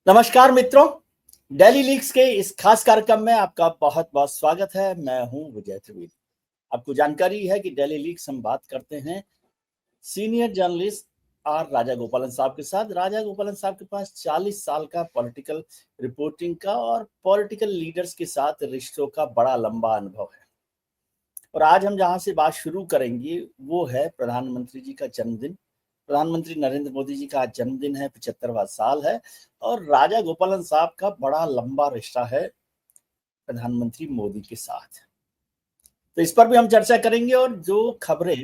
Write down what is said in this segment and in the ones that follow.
नमस्कार मित्रों, daily leaks के इस खास कार्यक्रम में आपका बहुत बहुत स्वागत है। मैं हूं विजय त्रिवेदी। आपको जानकारी है कि डेली लीक्स हम बात करते हैं सीनियर जर्नलिस्ट आर राजा गोपालन साहब के साथ। राजा गोपालन साहब के पास 40 साल का पॉलिटिकल रिपोर्टिंग का और पॉलिटिकल लीडर्स के साथ रिश्तों का बड़ा लंबा अनुभव है। और आज हम जहां से बात शुरू करेंगे वो है प्रधानमंत्री जी का जन्मदिन। प्रधानमंत्री नरेंद्र मोदी जी का आज जन्मदिन है, 75वां साल है और राजा गोपालन साहब का बड़ा लंबा रिश्ता है प्रधानमंत्री मोदी के साथ। तो इस पर भी हम चर्चा करेंगे और जो खबरें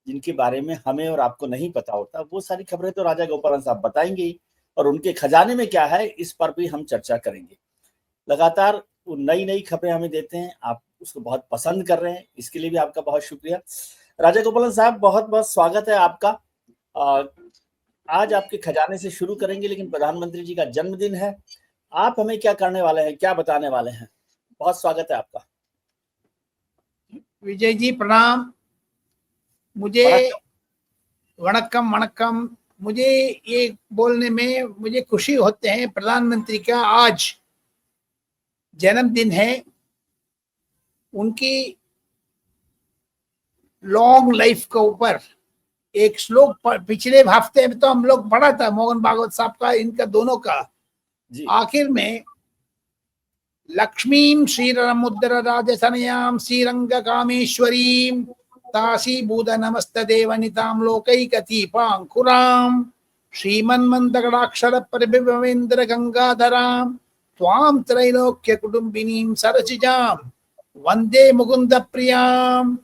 जिनके बारे में हमें और आपको नहीं पता होता वो सारी खबरें तो राजा गोपालन साहब बताएंगे ही, और उनके खजाने में क्या है इस पर भी हम चर्चा करेंगे। लगातार वो नई नई खबरें हमें देते हैं, आप उसको बहुत पसंद कर रहे हैं, इसके लिए भी आपका बहुत शुक्रिया। राजा गोपालन साहब, बहुत बहुत स्वागत है आपका। आज आपके खजाने से शुरू करेंगे, लेकिन प्रधानमंत्री जी का जन्मदिन है, आप हमें क्या करने वाले हैं, क्या बताने वाले हैं? बहुत स्वागत है आपका। विजय जी प्रणाम। मुझे वणक्कम वणक्कम। मुझे ये बोलने में मुझे खुशी होते हैं, प्रधानमंत्री का आज जन्मदिन है। उनकी लॉन्ग लाइफ के ऊपर एक श्लोक पिछले हफ्ते में तो हम लोग पढ़ा था, मोहन भागवत साहब का, इनका दोनों का। आखिर में लक्ष्मीं श्रीरमुद्र राजसनयां श्रीरंग कामेश्वरीं तासी बूद नमस्तदेव नितां लोकैकदीपांकुरां श्रीमन्मन्दगडाक्षर परिभवेन्द्र गंगाधरां त्वां त्रैलोक्य कुटुंबिनीं सरसिजां वंदे मुकुंद प्रियां।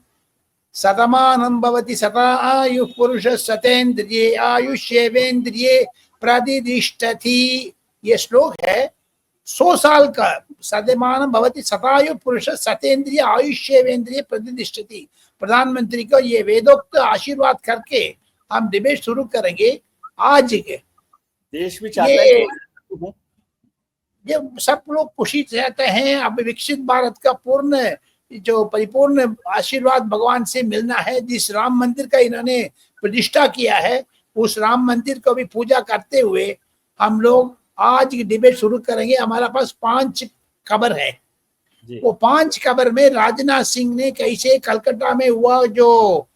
सतमानं भवति सता आयुः पुरुषः सतेन्द्रिये आयुष्येवेन्द्रिये प्रतिष्ठति। ये श्लोक है 100 साल का। सतमानं भवति शतायु पुरुष सतेन्द्रिय आयुष्येवेन्द्रिय प्रतिष्ठति। प्रधानमंत्री को ये वेदोक्त आशीर्वाद करके हम डिबेट शुरू करेंगे। आज के देश भी चाहता है ये सब लोग खुशी चाहते हैं। अब विकसित भारत का पूर्ण जो परिपूर्ण आशीर्वाद भगवान से मिलना है। जिस राम मंदिर का इन्होंने प्रतिष्ठा किया है, उस राम मंदिर को भी पूजा करते हुए हम लोग आज की डिबेट शुरू करेंगे। हमारा पास 5 खबर है। वो 5 खबर में राजनाथ सिंह ने कैसे कलकत्ता में हुआ जो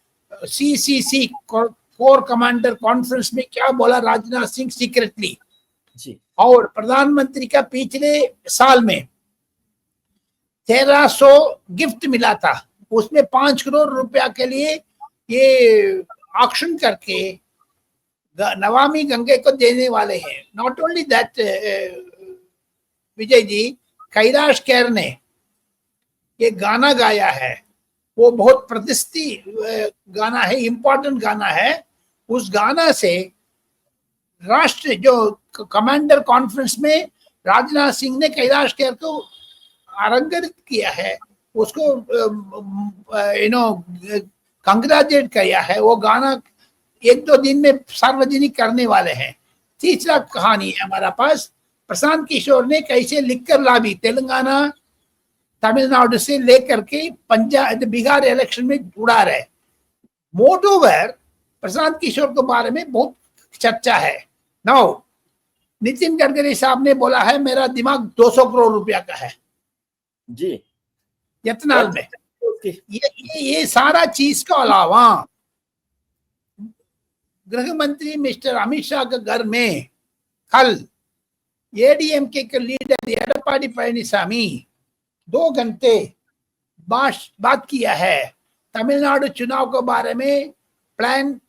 CCC कोर कमांडर कॉन्फ्रेंस में क्या बोला राजनाथ सिंह सीक्रेटली, और प्रधानमंत्री का पिछले साल में 1300 गिफ्ट मिला था, उसमें 5 करोड़ रुपया के लिए ये ऑक्शन करके नमामि गंगे को देने वाले हैं। Not only that Vijay ji, Kailash Kher ने ये गाना गाया है, वो बहुत प्रतिष्ठित गाना है, इम्पोर्टेंट गाना है। उस गाना से राष्ट्र जो कमांडर कॉन्फ्रेंस में राजनाथ सिंह ने कैलाश खेर को अलंकृत किया है, उसको कंग्रेचुलेट किया है। वो गाना 1-2 दिन में सार्वजनिक करने वाले हैं। तीसरा कहानी है हमारा पास, प्रशांत किशोर ने कैसे लिखकर लाभी तेलंगाना तमिलनाडु से लेकर के पंजाब बिहार इलेक्शन में उड़ा रहे। मोटोवर प्रशांत किशोर के बारे में बहुत चर्चा है। नाउ नितिन गडकरी साहब ने बोला है मेरा दिमाग 200 करोड़ रुपया का है जी यत्नाल में। ये सारा चीज के अलावा गृह मंत्री मिस्टर अमित शाह के घर में कल ADMK के लीडर एडप्पाडी पळनिसामी 2 घंटे बात किया है। तमिलनाडु चुनाव के बारे में प्लान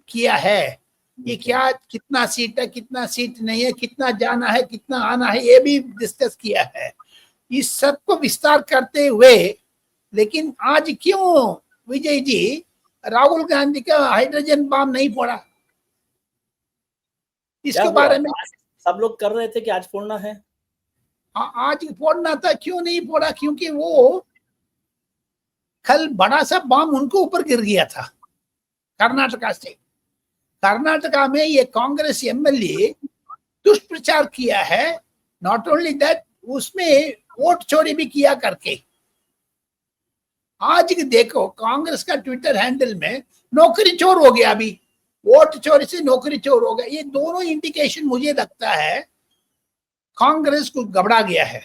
किया है। ये क्या, कितना सीट है, कितना सीट नहीं है, कितना जाना है, कितना आना है, ये भी डिस्कस किया है। इस सब को विस्तार करते हुए, लेकिन आज क्यों विजय जी राहुल गांधी का हाइड्रोजन बम नहीं फोड़ा, इसके बारे में सब लोग कर रहे थे कि आज फोड़ना है। आज फोड़ना था, क्यों नहीं फोड़ा? क्योंकि वो कल बड़ा सा बम उनको ऊपर गिर गया था कर्नाटका से। कर्नाटका में ये कांग्रेस MLA दुष्प्रचार किया है। नॉट ओनली दैट, उसमें वोट चोरी भी किया करके। आज देखो कांग्रेस का ट्विटर हैंडल में नौकरी चोर हो गया, अभी वोट चोरी से नौकरी चोर हो गया। ये दोनों इंडिकेशन मुझे लगता है कांग्रेस को घबरा गया है।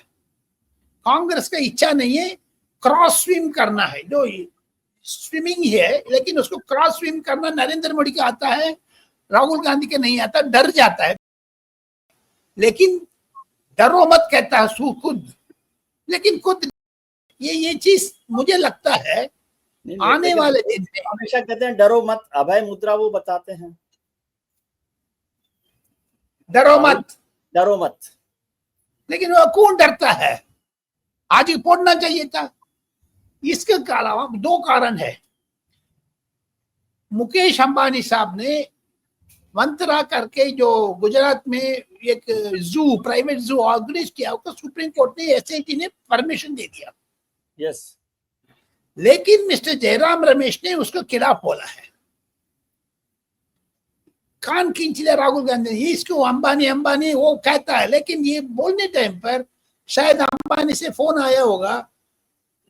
कांग्रेस का इच्छा नहीं है क्रॉस स्विम करना है, जो स्विमिंग है लेकिन उसको क्रॉस स्विम करना नरेंद्र मोदी का आता है, राहुल गांधी के नहीं आता, डर जाता है। लेकिन डरो मत कहता है सू खुद, लेकिन खुद ये चीज मुझे लगता है आने वाले दिन में हमेशा कहते हैं डरो मत, अभय मुद्रा वो बताते हैं डरो मत, डरो मत, लेकिन वो कौन डरता है? आज ही पढ़ना चाहिए था। इसके अलावा दो कारण है। मुकेश अंबानी साहब ने मंत्रा करके जो गुजरात में एक जू, प्राइवेट जू ऑर्गेनाइज किया, उसको सुप्रीम कोर्ट ने एसआईटी ने परमिशन दे दिया। यस, लेकिन मिस्टर जयराम रमेश ने उसको खिलाफ बोला है, कान खींच लिया राहुल गांधी ने, इसको अंबानी अंबानी वो कहता है। लेकिन ये बोलने टाइम पर शायद अंबानी से फोन आया होगा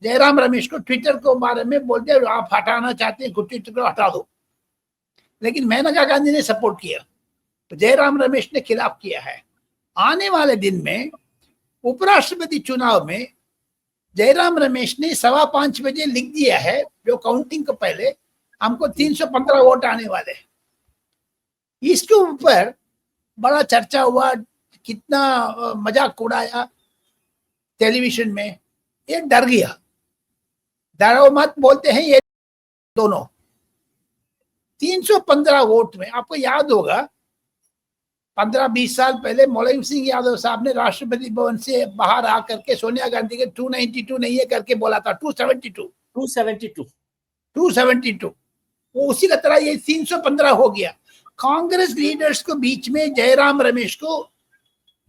जयराम रमेश को, ट्विटर को बारे में बोलते आप हटाना चाहते हैं, ट्विटर को हटा दो। लेकिन मेनका गांधी ने सपोर्ट किया, तो जयराम रमेश ने खिलाफ किया है। आने वाले दिन में उपराष्ट्रपति चुनाव में जयराम रमेश ने 5:15 बजे लिख दिया है, जो काउंटिंग को पहले हमको 315 वोट आने वाले। इसके ऊपर बड़ा चर्चा हुआ, कितना मजाक उड़ाया टेलीविजन में। ये डर गया, डरो मत बोलते हैं ये दोनों। 315 वोट में आपको याद होगा 15-20 साल पहले मुलायम सिंह यादव साहब ने राष्ट्रपति भवन से बाहर आकर के सोनिया गांधी के 292 नहीं है करके बोला था, 272 वो उसी का तरह ये 315 हो गया। कांग्रेस लीडर्स को बीच में जयराम रमेश को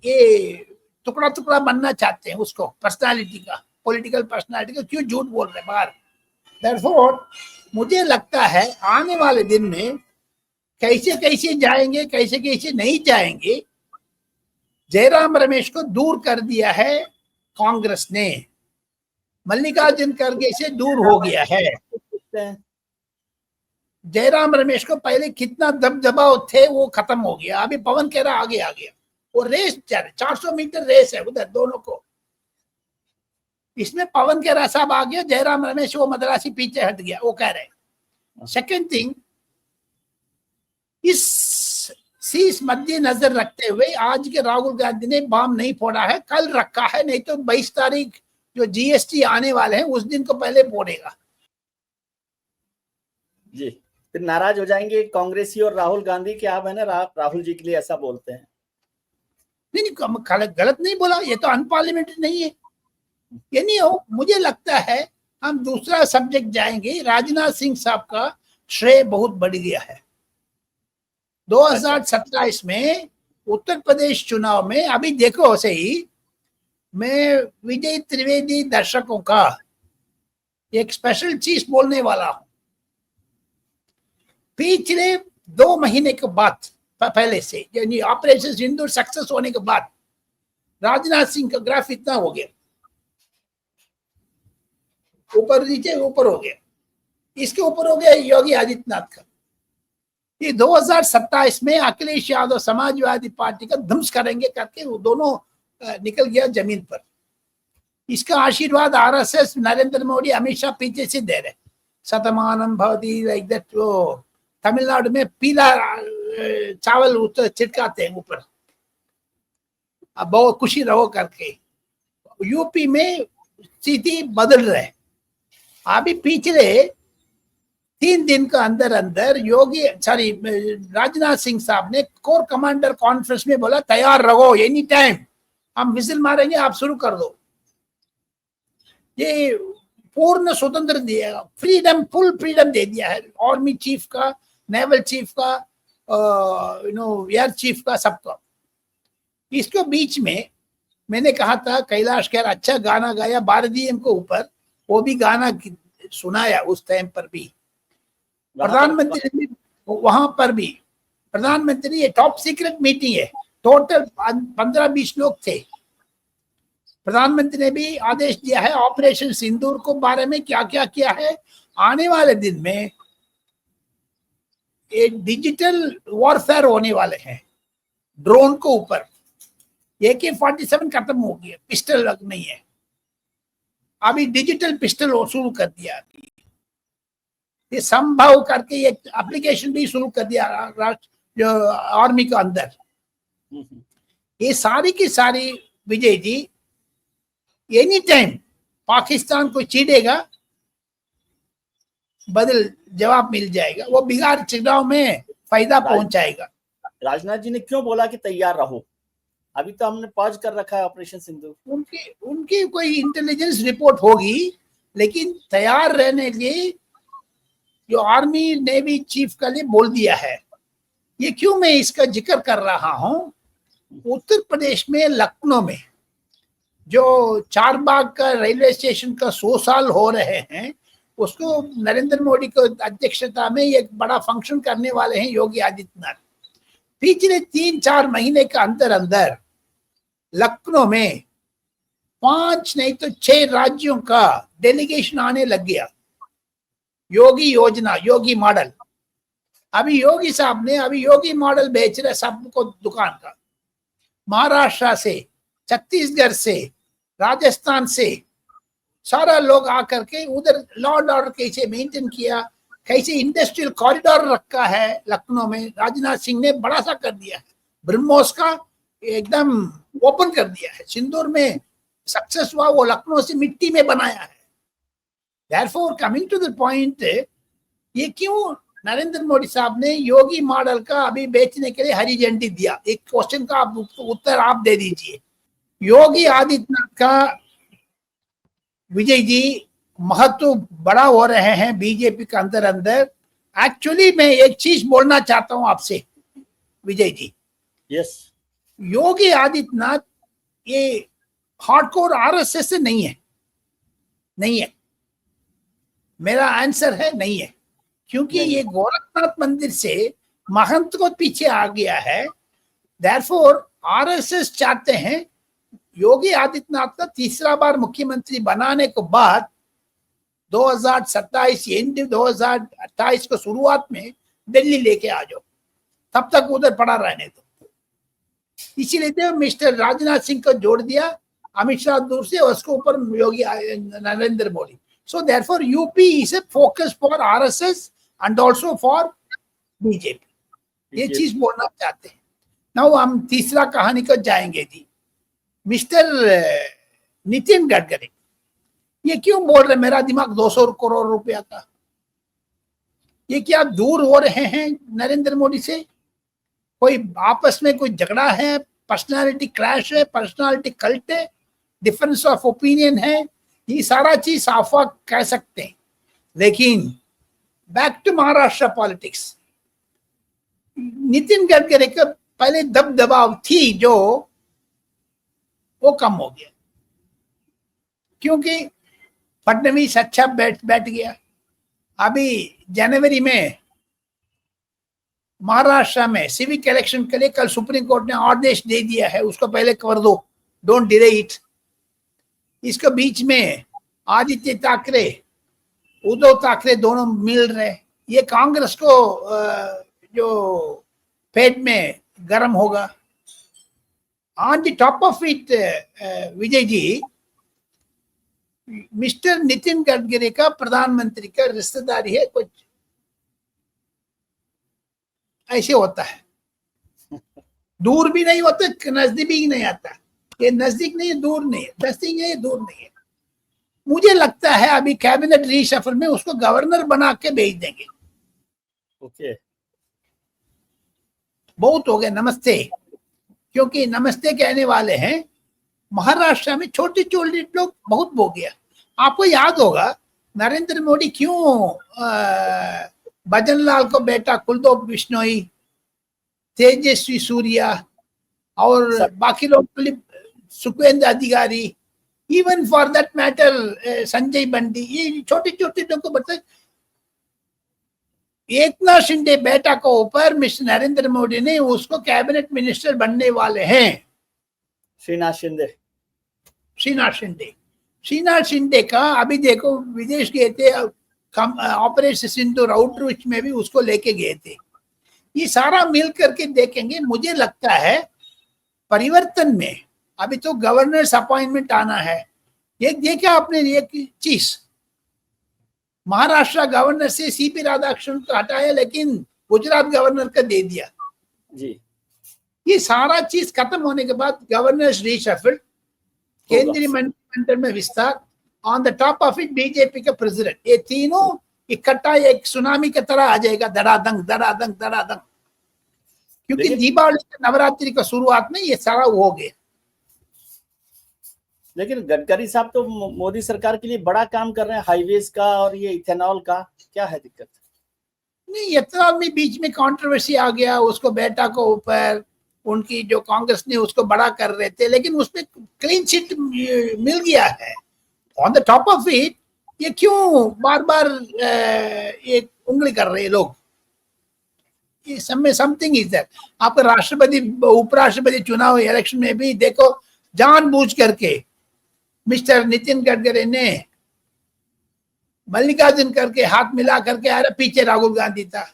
ये टुकड़ा टुकड़ा बनना चाहते हैं, उसको पर्सनालिटी का, पॉलिटिकल पर्सनालिटी का, क्यों झूठ बोल रहे बाहर। देयरफॉर मुझे लगता है आने वाले दिन में कैसे कैसे जाएंगे, कैसे कैसे नहीं जाएंगे। जयराम रमेश को दूर कर दिया है कांग्रेस ने, मल्लिकार्जुन खड़गे से दूर हो गया है। जयराम रमेश को पहले कितना दबदबाव थे वो खत्म हो गया। अभी पवन खेरा आगे आ गया, वो रेस 400 मीटर रेस है उधर दोनों को। इसमें पवन खेरा साहब आ गया, जयराम रमेश वो मद्रासी पीछे हट गया, वो कह रहे। सेकंड थिंग, इस चीज मद्देनजर रखते हुए आज के राहुल गांधी ने बम नहीं फोड़ा है, कल रखा है, नहीं तो 22 तारीख जो जीएसटी आने वाले हैं उस दिन को पहले फोड़ेगा जी। फिर नाराज हो जाएंगे कांग्रेसी और राहुल गांधी के, आप है ना राहुल जी के लिए ऐसा बोलते हैं। नहीं, गलत नहीं बोला, ये तो अनपार्लियामेंट्री नहीं है, ये नहीं हो। मुझे लगता है हम दूसरा सब्जेक्ट जाएंगे। राजनाथ सिंह साहब का श्रेय बहुत बढ़ गया है। 2027 में उत्तर प्रदेश चुनाव में, अभी देखो सही, मैं विजय त्रिवेदी दर्शकों का एक स्पेशल चीज बोलने वाला हूं। पिछले 2 महीने के बाद, पहले से यानी ऑपरेशन सिंदूर सक्सेस होने के बाद, राजनाथ सिंह का ग्राफ इतना हो गया, ऊपर नीचे ऊपर हो गया। इसके ऊपर हो गया योगी आदित्यनाथ का। ये 2027 में अखिलेश यादव समाजवादी पार्टी का ध्वंस करेंगे करके वो दोनों निकल गया जमीन पर। इसका आशीर्वाद आरएसएस, नरेंद्र मोदी, अमित शाह पीछे से दे रहे। शतमानम भवति, लाइक दैट। वो तमिलनाडु में पीला चावल छिड़काते हैं ऊपर, अब बहुत खुशी रहो करके। यूपी में स्थिति बदल रहे। अभी पिछले 3 दिन का अंदर अंदर राजनाथ सिंह साहब ने कोर कमांडर कॉन्फ्रेंस में बोला, तैयार रहो, एनी टाइम हम विजिल मारेंगे, आप शुरू कर दो। ये पूर्ण स्वतंत्र दिया, फ्रीडम, फुल फ्रीडम दे दिया है आर्मी चीफ का, नेवल चीफ का, एयर चीफ का, सबका। इसके बीच में मैंने कहा था कैलाश खेर अच्छा गाना गाया भारतीय को ऊपर, वो भी गाना सुनाया उस टाइम पर भी। प्रधानमंत्री ने वहां पर भी, प्रधानमंत्री, ये टॉप सीक्रेट मीटिंग है, टोटल 15-20 लोग थे। प्रधानमंत्री ने भी आदेश दिया है ऑपरेशन सिंदूर को बारे में क्या क्या किया है। आने वाले दिन में एक डिजिटल वॉरफेयर होने वाले हैं ड्रोन को ऊपर। AK-47 खत्म हो गया, पिस्टल नहीं है। अभी डिजिटल पिस्टल शुरू कर दिया, ये संभव करके एक एप्लीकेशन भी शुरू कर दिया जो आर्मी के अंदर। ये सारी की सारी विजय जी एनी टाइम पाकिस्तान को चीड़ेगा, बदल जवाब मिल जाएगा, वो बिहार चुनाव में फायदा पहुंचाएगा। राजनाथ जी ने क्यों बोला कि तैयार रहो? अभी तो हमने पॉज कर रखा है ऑपरेशन सिंदूर। उनकी कोई इंटेलिजेंस रिपोर्ट होगी, लेकिन तैयार रहने के लिए जो आर्मी नेवी चीफ का लिए बोल दिया है। ये क्यों मैं इसका जिक्र कर रहा हूं? उत्तर प्रदेश में लखनऊ में जो चारबाग का रेलवे स्टेशन का 100 साल हो रहे हैं, उसको नरेंद्र मोदी को अध्यक्षता में एक बड़ा फंक्शन करने वाले हैं योगी आदित्यनाथ। पिछले 3-4 महीने के अंदर अंदर लखनऊ में 5 नहीं तो 6 राज्यों का डेलीगेशन आने लग गया। योगी योजना, योगी मॉडल। अभी योगी साहब ने योगी मॉडल बेच रहे सबको दुकान का। महाराष्ट्र से, छत्तीसगढ़ से, राजस्थान से सारा लोग आकर के उधर लॉ एंड ऑर्डर कैसे मेंटेन किया, कैसे इंडस्ट्रियल कॉरिडोर रखा है लखनऊ में। राजनाथ सिंह ने बड़ा सा कर दिया है, ब्रह्मोस का एकदम ओपन कर दिया है। सिंदूर में सक्सेस हुआ, वो लखनऊ से मिट्टी में बनाया है। Therefore, coming to the point, ये क्यों नरेंद्र मोदी साहब ने योगी मॉडल का अभी बेचने के लिए हरी झंडी दिया? एक क्वेश्चन का उत्तर आप दे दीजिए। योगी आदित्यनाथ का विजय जी महत्व बड़ा हो रहे हैं बीजेपी के अंदर अंदर। एक्चुअली मैं एक चीज बोलना चाहता हूं आपसे विजय जी। यस, योगी आदित्यनाथ ये हार्डकोर आरएसएस से नहीं है, नहीं है। मेरा आंसर है नहीं है, क्योंकि ये गोरखनाथ मंदिर से महंत को पीछे आ गया है। देयरफॉर आरएसएस चाहते हैं योगी आदित्यनाथ का तीसरा बार मुख्यमंत्री बनाने के बाद 2027 एंड 2028 को शुरुआत में दिल्ली लेके आ जाओ, तब तक उधर पड़ा रहने दो। इसीलिए तो मिस्टर राजनाथ सिंह को जोड़ दिया, अमित शाह दूर से, उसके ऊपर योगी Narendra Modi. So therefore UP is a focus for RSS and also for BJP। ये चीज बोलना चाहते हैं। नाउ हम तीसरा कहानी को जाएंगे जी। मिस्टर नितिन गडकरी ये क्यों बोल रहे मेरा दिमाग 200 करोड़ रुपया का? ये क्या दूर हो रहे हैं नरेंद्र मोदी से? कोई आपस में कोई झगड़ा है, पर्सनालिटी क्लैश है, पर्सनालिटी कल्ट है, डिफरेंस ऑफ ओपिनियन है, ये सारा चीज अफवाह कह सकते हैं। लेकिन back to Maharashtra politics, Nitin Gadkari का पहले दबदबाव थी जो वो कम हो गया, क्योंकि फडणवीस अच्छा बैठ गया। अभी जनवरी में महाराष्ट्र में सिविक इलेक्शन के लिए कल सुप्रीम कोर्ट ने आदेश दे दिया है, उसको पहले कर दो, डोंट डिले इट। इसके बीच में आदित्य ठाकरे, उद्धव ठाकरे दोनों मिल रहे। ये कांग्रेस को जो पेट में गर्म होगा। On the top of it Vijay ji, mister Nitin Gadkari का प्रधानमंत्री का रिश्तेदारी है, कुछ ऐसे होता है। दूर भी नहीं होता, नजदीक भी नहीं आता। ये नजदीक नहीं है, दूर नहीं है, नजदीक नहीं है, दूर नहीं है। मुझे लगता है अभी कैबिनेट रीशफल में उसको गवर्नर बना के भेज देंगे। ओके, बहुत हो गए नमस्ते, क्योंकि नमस्ते कहने वाले हैं। महाराष्ट्र में छोटे छोटे लोग बहुत हो गया। आपको याद होगा नरेंद्र मोदी क्यों भजनलाल को बेटा कुलदीप बिश्नोई, तेजस्वी सूर्या और बाकी लोग, Sukhendra Adhikari, even for that matter Sanjay Bandi, ये छोटे छोटे लोग को बता। एकनाथ शिंदे बेटा को ऊपर मिस्टर नरेंद्र मोदी ने उसको कैबिनेट मिनिस्टर बनने वाले हैं। श्रीनाथ शिंदे का अभी देखो विदेश गए थे, ऑपरेशन सिंदूर आउटरीच में भी उसको लेके गए थे। ये सारा मिल करके देखेंगे। मुझे लगता है परिवर्तन में अभी तो गवर्नर्स अपॉइंटमेंट आना है। ये देखा आपने ये चीज, महाराष्ट्र गवर्नर से सीपी राधाकृष्णन को हटाया, लेकिन गुजरात गवर्नर का दे दिया जी। ये सारा चीज खत्म होने के बाद गवर्नर्स रीशफल, केंद्रीय मंत्रिमंडल में विस्तार, on the top of it BJP का प्रेसिडेंट, ये तीनों इकट्ठा एक सुनामी की तरह आ जाएगा, धड़ाधंग धड़ाधंग धड़ाधंग। क्योंकि दीपावली के नवरात्रि का शुरुआत में ये सारा हो गया। लेकिन गडकरी साहब तो मोदी सरकार के लिए बड़ा काम कर रहे हैं, हाईवेज का और ये इथेनॉल का, क्या है दिक्कत? नहीं, इथेनॉल में बीच में कंट्रोवर्सी आ गया, उसको बेटा को ऊपर उनकी जो कांग्रेस ने उसको बड़ा कर रहे थे, लेकिन उसमें क्लीन चिट मिल गया है। On the top of it ये क्यों बार बार ये उंगली कर रहे हैं लोग? ये समथिंग इज दैट। आपका राष्ट्रपति उपराष्ट्रपति चुनाव इलेक्शन में भी देखो, जानबूझ करके मिस्टर नितिन गडकरी ने मल्लिकार्जुन करके हाथ मिला करके, अरे पीछे राहुल गांधी था।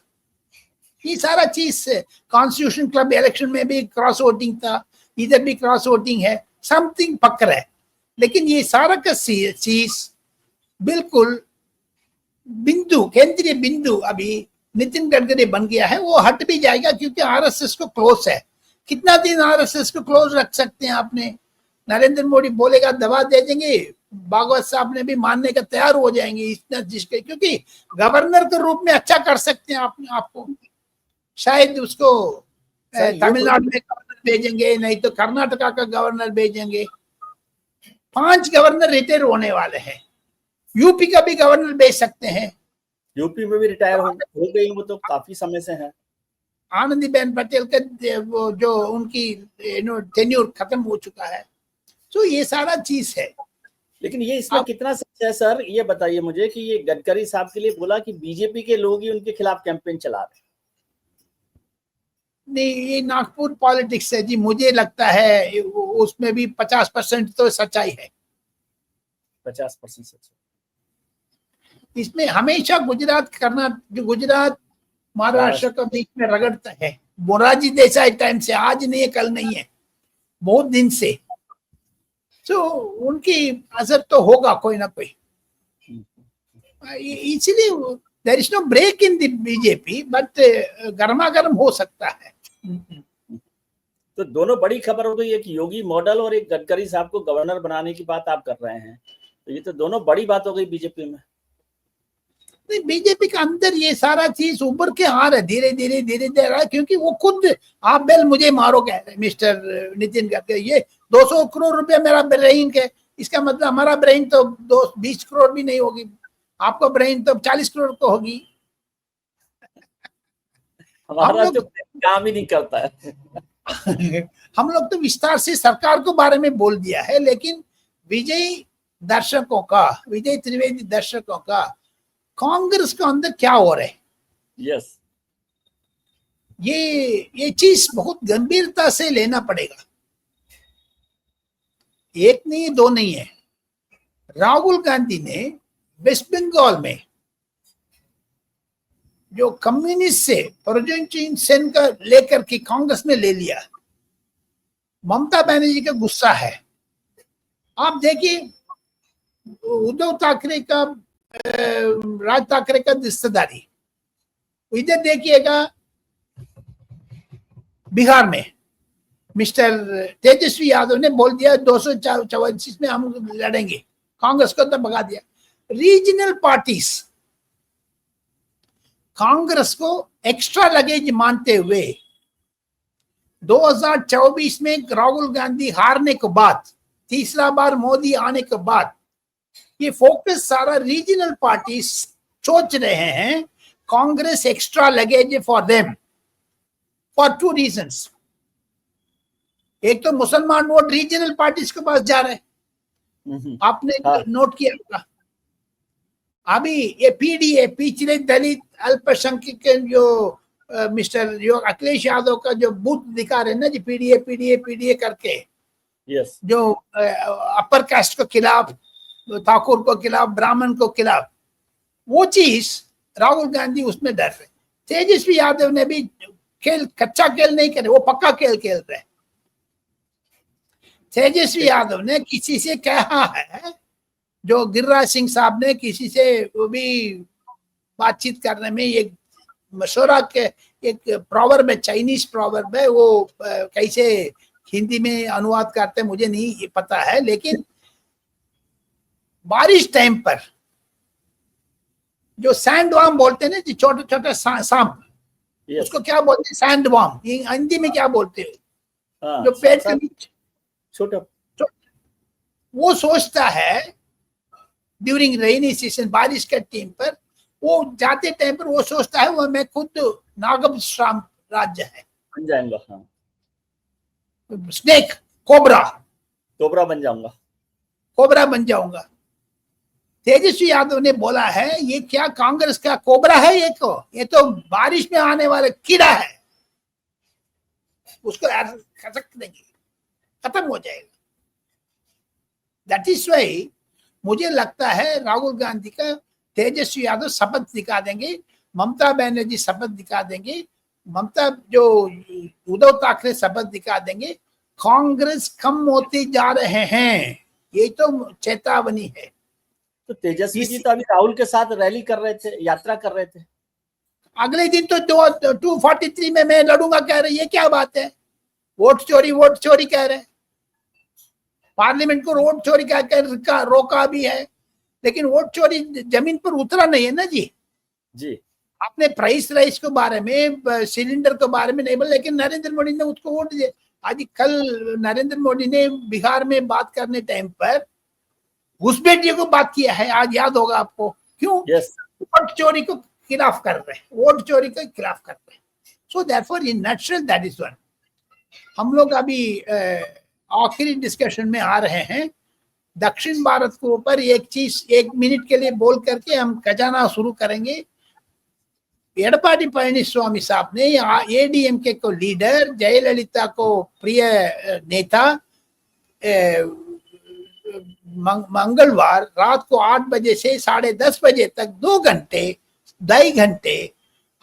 ये सारा चीज से कॉन्स्टिट्यूशन क्लब इलेक्शन में भी क्रॉस वोटिंग था, इधर भी क्रॉस वोटिंग है, समथिंग पकड़ है। लेकिन ये सारा का चीज बिल्कुल बिंदु, केंद्रीय बिंदु अभी नितिन गडकरी बन गया है। वो हट भी जाएगा क्योंकि आरएसएस को क्लोज है। कितना दिन आरएसएस को क्लोज रख सकते हैं आपने? नरेंद्र मोदी बोलेगा दबा दे देंगे, भागवत साहब ने भी मानने का तैयार हो जाएंगे इतना जिसके, क्योंकि गवर्नर के रूप में अच्छा कर सकते हैं आपको। शायद उसको तमिलनाडु में गवर्नर भेजेंगे, नहीं तो कर्नाटका का गवर्नर भेजेंगे। 5 गवर्नर रिटायर होने वाले हैं। यूपी का भी गवर्नर भेज सकते हैं। यूपी में भी रिटायर हो गई, वो तो काफी समय से है। आनंदीबेन पटेल का वो जो उनकी टेन्योर खत्म हो चुका है। तो ये सारा चीज है। लेकिन ये इसमें कितना सच है सर, ये बताइए मुझे कि ये गडकरी साहब के लिए बोला कि बीजेपी के लोग ही उनके खिलाफ कैंपेन चला रहे? नहीं, ये नागपुर पॉलिटिक्स है जी। मुझे लगता है उसमें भी 50% तो सच्चाई है। 50% सच। इसमें हमेशा गुजरात महाराष्ट्र का बीच में रगड़ता है। मोरारजी देसाई टाइम से, आज नहीं है कल नहीं है, बहुत दिन से। तो उनकी असर तो होगा कोई ना कोई, इसलिए there is no break in the BJP, but गर्मा गर्म हो सकता है। तो दोनों बड़ी खबर हो गई, एक योगी मॉडल और एक गडकरी साहब को गवर्नर बनाने की बात आप कर रहे हैं, तो ये तो दोनों बड़ी बात हो गई बीजेपी में। नहीं, बीजेपी के अंदर ये सारा चीज उभर के आ रहा है धीरे धीरे धीरे धीरे, क्योंकि वो खुद आप बेल मुझे मारो कह रहे मिस्टर नितिन गडकरी। ये 200 करोड़ रुपया मेरा ब्रेन के, इसका मतलब हमारा ब्रेन तो 20 करोड़ भी नहीं होगी, आपका ब्रेन तो 40 करोड़ को होगी। हमारा तो काम ही नहीं करता है। हम लोग तो विस्तार से सरकार को बारे में बोल दिया है, लेकिन विजय त्रिवेदी दर्शकों का कांग्रेस के अंदर क्या हो रहा है, यस, ये चीज बहुत गंभीरता से लेना पड़ेगा। एक नहीं दो नहीं है। राहुल गांधी ने वेस्ट बंगाल में जो कम्युनिस्ट से प्रज्वल सेन का लेकर के कांग्रेस में ले लिया, ममता बनर्जी का गुस्सा है। आप देखिए उद्धव ठाकरे का, राज ठाकरे का रिश्तेदारी, इधर देखिएगा बिहार में मिस्टर तेजस्वी यादव ने बोल दिया 244 में हम लड़ेंगे, कांग्रेस को तो भगा दिया। रीजनल पार्टीज कांग्रेस को एक्स्ट्रा लगेज मानते हुए 2024 में राहुल गांधी हारने के बाद, तीसरा बार मोदी आने के बाद, ये फोकस सारा रीजनल पार्टीज सोच रहे हैं Congress extra luggage for them, for 2 reasons. एक तो मुसलमान वोट रीजनल पार्टीज के पास जा रहे हैं, आपने नोट किया होगा। अभी ये पीडीए, पिछले दलित अल्पसंख्यक जो मिस्टर अखिलेश यादव का जो बूथ दिखा रहे हैं ना जी, पीडीए करके, यस, जो अपर कास्ट को खिलाफ, ठाकुर को खिलाफ, ब्राह्मण को खिलाफ, वो चीज राहुल गांधी उसमें डर रहे। तेजस्वी यादव ने भी खेल, कच्चा खेल नहीं करे, वो पक्का खेल खेल रहे। तेजस्वी यादव ने किसी से कहा है, जो गिरिराज सिंह साहब ने किसी से वो भी बातचीत करने में एक मशवरा के, एक प्रॉवर्ब है, चाइनीज प्रॉवर्ब है, वो कैसे हिंदी में अनुवाद करते मुझे नहीं पता है, लेकिन बारिश टाइम पर जो सैंडवर्म बोलते हैं ना, जो छोटे छोटे सांप, उसको क्या बोलते हैं? सैंडवर्म। हिंदी में क्या बोलते हैं? जो पेड़ के नीचे छोटा, वो सोचता है ड्यूरिंग रेनी सीजन, बारिश के टाइम पर, वो जाते टाइम पर वो सोचता है वो मैं खुद नागम राज्य है, बन जाएगा। हाँ, स्नेक, कोबरा बन जाऊंगा, कोबरा बन जाऊंगा। तेजस्वी यादव ने बोला है ये क्या कांग्रेस का कोबरा है? ये तो बारिश में आने वाला कीड़ा है, उसको खसक देंगे, खत्म हो जाएगा। दैट इज वाई मुझे लगता है राहुल गांधी का तेजस्वी यादव शपथ दिखा देंगे, ममता बनर्जी शपथ दिखा देंगे, जो उद्धव ठाकरे शपथ दिखा देंगे। कांग्रेस कम होते जा रहे हैं, ये तो चेतावनी है। तो तेजस्वी जी तो अभी राहुल के साथ रैली कर रहे थे, यात्रा कर रहे थे। अगले दिन तो 243 में मैं लड़ूंगा कह रहे, ये क्या बात है? वोट चोरी कह रहे, पार्लियामेंट को वोट चोरी का रोका भी है, लेकिन वोट चोरी जमीन पर उतरा नहीं है ना जी। आपने प्राइस राइस के बारे में, सिलेंडर के बारे में नहीं बोला, लेकिन नरेंद्र मोदी ने उसको वोट दिया। आज कल नरेंद्र मोदी ने बिहार में बात करने टाइम पर घुसपैठियों को बात किया है, आज याद होगा आपको। क्यों? वोट चोरी को खिलाफ कर रहे हैं, वोट चोरी के खिलाफ कर रहे हैं। So therefore in nutshell that is one. हम लोग अभी आखिरी डिस्कशन में आ रहे हैं। दक्षिण भारत के ऊपर एक चीज 1 मिनट के लिए बोल करके हम खजाना शुरू करेंगे। एडपाडी पळनिस्वामी साहब ने एडीएमके को लीडर, जयललिता को प्रिय नेता, मंगलवार रात को 8 बजे से 10:30 बजे तक 2 घंटे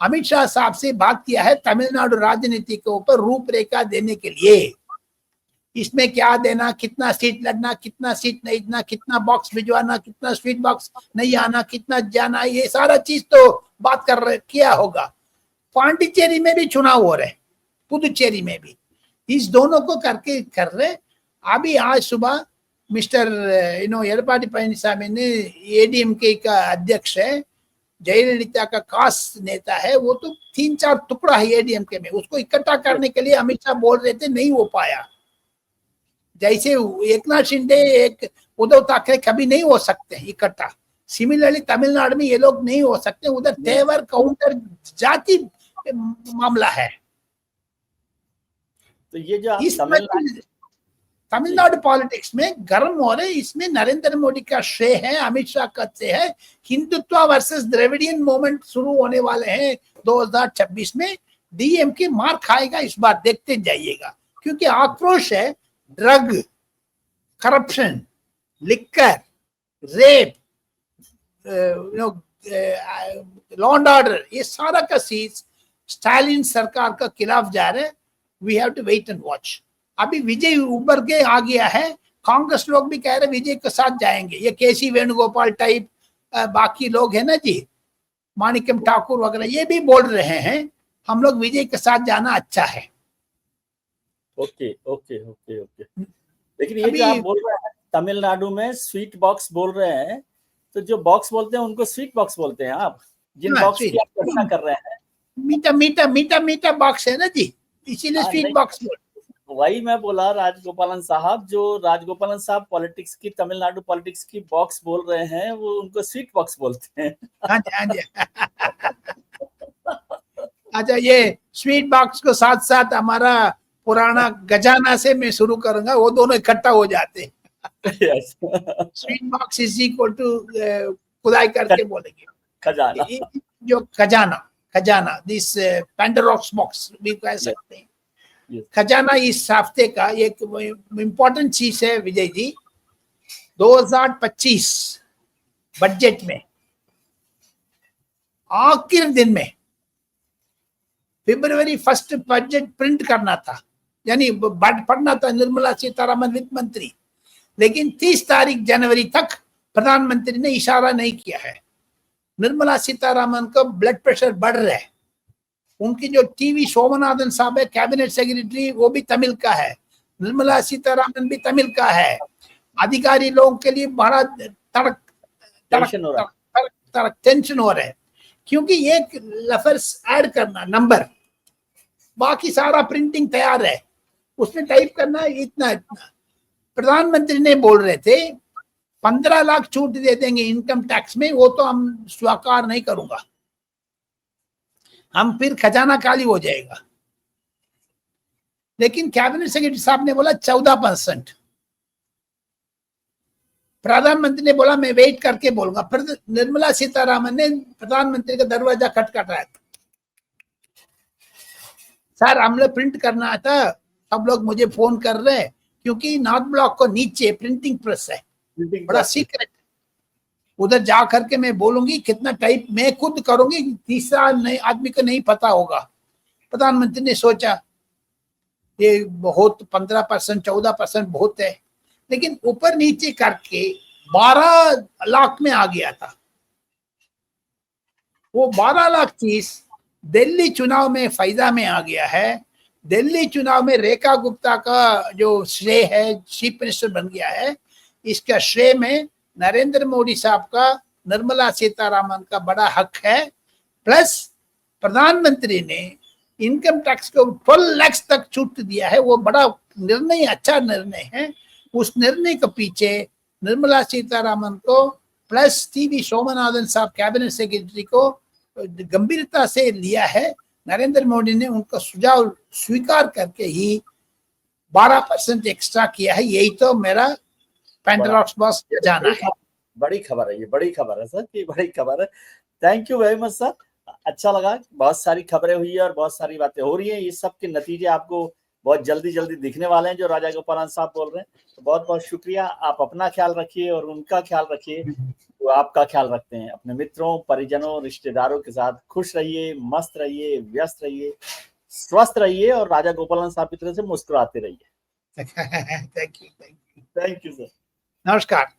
अमित शाह साहब से बात किया है तमिलनाडु राजनीति के ऊपर रूपरेखा देने के लिए। इसमें क्या देना, कितना सीट लड़ना, कितना सीट नहीं देना, कितना बॉक्स भिजवाना, कितना स्वीट बॉक्स नहीं आना, कितना जाना, ये सारा चीज तो बात किया होगा। पांडिचेरी में भी चुनाव हो रहे, पुदुचेरी में भी, इस दोनों को करके कर रहे। अभी आज सुबह मिस्टर एडपाडी पळनिसामी ने, एडीएमके का अध्यक्ष है, जयललिता का खास नेता है, वो तो 3-4 टुकड़ा है एडीएमके में, उसको इकट्ठा करने के लिए अमित शाह बोल रहे थे, नहीं हो पाया। जैसे एकनाथ शिंदे, एक उद्धव ठाकरे कभी नहीं हो सकते इकट्ठा, सिमिलरली तमिलनाडु में ये लोग नहीं हो सकते। उधर तेवर काउंटर जाति मामला है। तो ये जो तमिलनाडु पॉलिटिक्स में गर्म हो रहे, इसमें नरेंद्र मोदी का श्रेय है, अमित शाह का श्रेय है। हिंदुत्व वर्सेस द्रविडियन मूवमेंट शुरू होने वाले हैं 2026 में। डीएमके मार खाएगा इस बार, देखते जाइएगा, क्योंकि आक्रोश है। Drug, corruption, liquor, rape, law and order, ये सारा का चीज स्टालिन सरकार का खिलाफ जा रहे हैं। We have to wait and watch. अभी विजय उबर के आ गया है, कांग्रेस लोग भी कह रहे विजय के साथ जाएंगे। ये केसी वेणुगोपाल टाइप बाकी लोग है ना जी, माणिक्यम ठाकुर वगैरह, ये भी बोल रहे हैं हम लोग विजय के साथ जाना अच्छा है। ओके। लेकिन ये जो आप बोल रहे हैं तमिलनाडु में स्वीट बॉक्स बोल रहे हैं, तो जो बॉक्स बोलते हैं उनको स्वीट बॉक्स बोलते हैं आप, जिन बॉक्स की आप चर्चा कर रहे हैं। मीठा बॉक्स है ना जी, इसीलिए स्वीट बॉक्स बोलते। वही मैं बोला, राजगोपालन साहब पॉलिटिक्स की, तमिलनाडु पॉलिटिक्स की बॉक्स बोल रहे हैं, वो उनको स्वीट बॉक्स बोलते हैं। हाँ जी। अच्छा, ये स्वीट बॉक्स को साथ साथ हमारा पुराना गजाना से मैं शुरू करूंगा, वो दोनों इकट्ठा हो जाते हैं। Sweet box is equal to खुदाई करके बोलेंगे खजाना, जो खजाना दिस पेंडोरा's बॉक्स भी कह सकते हैं। खजाना इस हफ्ते का एक इम्पोर्टेंट चीज है विजय जी। 2025 बजट में आखिरी दिन में February 1 बजट प्रिंट करना था, यानी पढ़ना था निर्मला सीतारामन वित्त मंत्री, लेकिन 30 तारीख जनवरी तक प्रधानमंत्री ने इशारा नहीं किया है। निर्मला सीतारामन का ब्लड प्रेशर बढ़ रहा है। उनकी जो टीवी सोमनाथन साहब है कैबिनेट सेक्रेटरी, वो भी तमिल का है, निर्मला सीतारामन भी तमिल का है। अधिकारी लोगों के लिए बड़ा टेंशन हो रहा है, क्योंकि एक लफ्ज ऐड करना नंबर, बाकी सारा प्रिंटिंग तैयार है, उसमें टाइप करना इतना इतना। प्रधानमंत्री ने बोल रहे थे 15 लाख छूट दे देंगे इनकम टैक्स में, वो तो हम स्वीकार नहीं करूंगा, हम फिर खजाना खाली हो जाएगा। लेकिन कैबिनेट सेक्रेटरी साहब ने बोला 14%। प्रधानमंत्री ने बोला मैं वेट करके बोलूंगा। फिर निर्मला सीतारामन ने प्रधानमंत्री का दरवाजा खटखटाया, सर हमने प्रिंट करना था, सब लोग मुझे फोन कर रहे हैं, क्योंकि नॉर्थ ब्लॉक को नीचे प्रिंटिंग प्रेस है, बड़ा सीक्रेट, उधर जा करके मैं बोलूंगी कितना टाइप मैं खुद करूंगी, तीसरा आदमी को नहीं पता होगा। प्रधानमंत्री ने सोचा ये बहुत 15% 14% बहुत है, लेकिन ऊपर नीचे करके 12 लाख में आ गया था। वो 12 लाख चीज दिल्ली चुनाव में फायदा में आ गया है। दिल्ली चुनाव में रेखा गुप्ता का जो श्रेय है, चीफ मिनिस्टर बन गया है, इसका श्रेय में नरेंद्र मोदी साहब का, निर्मला सीतारामन का बड़ा हक है। प्लस प्रधानमंत्री ने इनकम टैक्स को 12 लाख तक छूट दिया है, वो बड़ा निर्णय, अच्छा निर्णय है। उस निर्णय के पीछे निर्मला सीतारामन को प्लस टीवी सोमनाथन साहब कैबिनेट सेक्रेटरी को गंभीरता से लिया है। नरेंद्र मोदी ने उनका सुझाव स्वीकार करके ही 12% एक्स्ट्रा किया है। यही तो मेरा पेंटालॉक्स बॉस जाना है। बड़ी खबर है ये, बड़ी खबर है सर, ये बड़ी खबर है। Thank you very much sir, अच्छा लगा। बहुत सारी खबरें हुई है और बहुत सारी बातें हो रही है, ये सब के नतीजे आपको बहुत जल्दी जल्दी दिखने वाले हैं जो राजा गोपालन साहब बोल रहे हैं। तो बहुत बहुत शुक्रिया। आप अपना ख्याल रखिए और उनका ख्याल रखिए, तो आपका ख्याल रखते हैं। अपने मित्रों, परिजनों, रिश्तेदारों के साथ खुश रहिए, मस्त रहिए, व्यस्त रहिए, स्वस्थ रहिए और राजा गोपालन साहब की तरह से मुस्कुराते रहिए। Thank you thank you sir. नमस्कार।